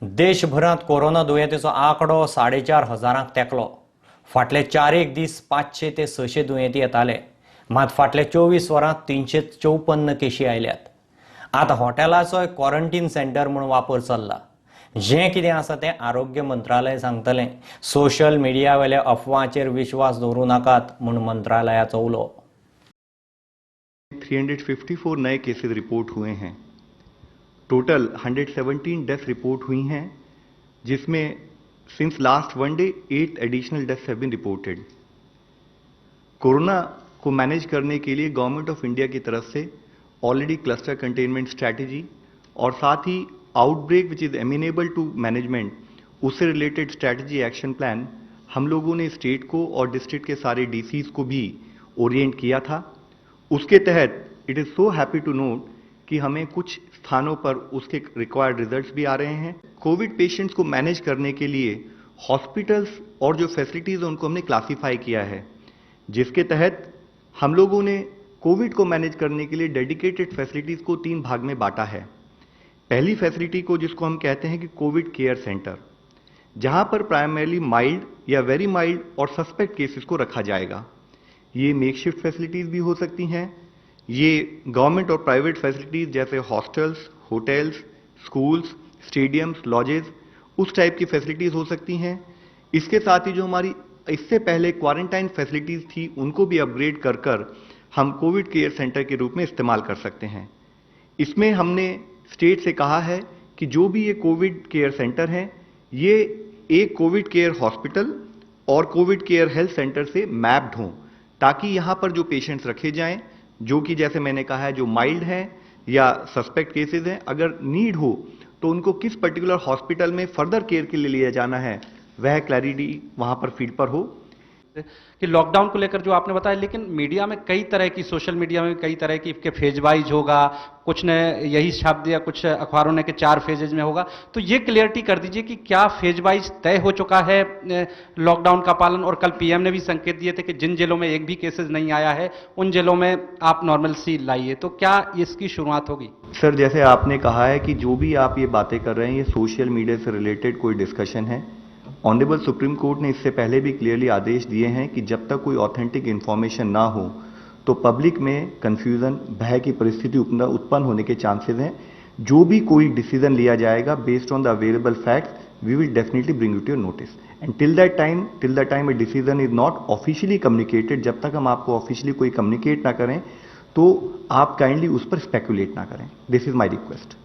देशभरात कोरोना दुयेंतीचो आंकडो 4,500 तेंकलो. फाटले 4 दीस 500 ते 600 दुयेंती येताले. मात फाटले 24 वरांत 354 केशी आयल्यात. आतां हॉटेलाचोय क्वॉरंटायन सेंटर म्हणून वापर चल्ला. जें कितें आसा तें आरोग्य मंत्रालय सांगतलें. सोशल मिडिया वेल्या अफवांचेर विश्वास दवरूं नाकात म्हूण मंत्रालयाचो उलो. 354 नए केसेस रिपोर्ट हुए हैं. टोटल 117 डेथ रिपोर्ट हुई हैं, जिसमें since last one day 8 additional deaths have been reported. Corona को मैनेज करने के लिए गवर्नमेंट ऑफ इंडिया की तरफ से ऑलरेडी क्लस्टर कंटेनमेंट स्ट्रैटेजी और साथ ही outbreak which is amenable to management, उससे रिलेटेड स्ट्रैटेजी एक्शन प्लान हम लोगों ने स्टेट को और डिस्ट्रिक्ट के सारे डीसीज को भी ओरिएंट किया था. उसके तहत it is so happy to note कि हमें कुछ स्थानों पर उसके रिक्वायर्ड रिजल्ट्स भी आ रहे हैं. कोविड पेशेंट्स को मैनेज करने के लिए हॉस्पिटल्स और जो फैसिलिटीज हैं उनको हमने क्लासिफाई किया है, जिसके तहत हम लोगों ने कोविड को मैनेज करने के लिए डेडिकेटेड फैसिलिटीज को 3 भाग में बांटा है. पहली फैसिलिटी को जिसको हम कहते हैं कि कोविड केयर सेंटर, जहां पर प्राइमरीली माइल्ड या वेरी माइल्ड और सस्पेक्ट केसेस को रखा जाएगा. ये मेकशिफ्ट फैसिलिटीज भी हो सकती हैं. ये गवर्नमेंट और प्राइवेट फैसिलिटीज जैसे hostels, hotels, schools, stadiums, lodges, उस टाइप की फैसिलिटीज हो सकती हैं. इसके साथ ही जो हमारी इससे पहले क्वारंटाइन फैसिलिटीज थी उनको भी अपग्रेड कर कर हम कोविड केयर सेंटर के रूप में इस्तेमाल कर सकते हैं. इसमें हमने स्टेट से कहा है कि जो भी ये कोविड केयर सेंटर हैं, ये एक कोविड केयर हॉस्पिटल और कोविड केयर हेल्थ सेंटर से मैप्ड हों, ताकि यहाँ पर जो पेशेंट्स रखे जाएं, जो कि जैसे मैंने कहा है जो माइल्ड हैं या सस्पेक्ट केसेस हैं, अगर नीड हो तो उनको किस पर्टिकुलर हॉस्पिटल में फर्दर केयर के लिए लिया जाना है, वह क्लैरिटी वहां पर फील्ड पर हो. कि लॉकडाउन को लेकर जो आपने बताया, लेकिन मीडिया में कई तरह की, सोशल मीडिया में कई तरह की के फेज वाइज होगा, कुछ ने यही छाप दिया, कुछ अखबारों ने कि 4 फेजेज में होगा. तो ये क्लियरिटी कर दीजिए कि क्या फेज वाइज तय हो चुका है लॉकडाउन का पालन. और कल पीएम ने भी संकेत दिए थे कि जिन जिलों में एक भी केसेज नहीं आया है उन जिलों में आप नॉर्मलसी लाइए. तो क्या इसकी शुरुआत होगी? सर, जैसे आपने कहा है कि जो भी आप ये बातें कर रहे हैं ये सोशल मीडिया से रिलेटेड कोई डिस्कशन है. ऑनरेबल सुप्रीम कोर्ट ने इससे पहले भी क्लियरली आदेश दिए हैं कि जब तक कोई ऑथेंटिक इन्फॉर्मेशन ना हो तो पब्लिक में कंफ्यूजन, भय की परिस्थिति उत्पन्न होने के चांसेस हैं. जो भी कोई डिसीजन लिया जाएगा based on the available facts, we will definitely bring it to your notice. And till the time a decision is not officially communicated, जब तक हम आपको ऑफिशियली कोई कम्युनिकेट ना करें तो आप काइंडली उस पर स्पेकुलेट ना करें. This is my request.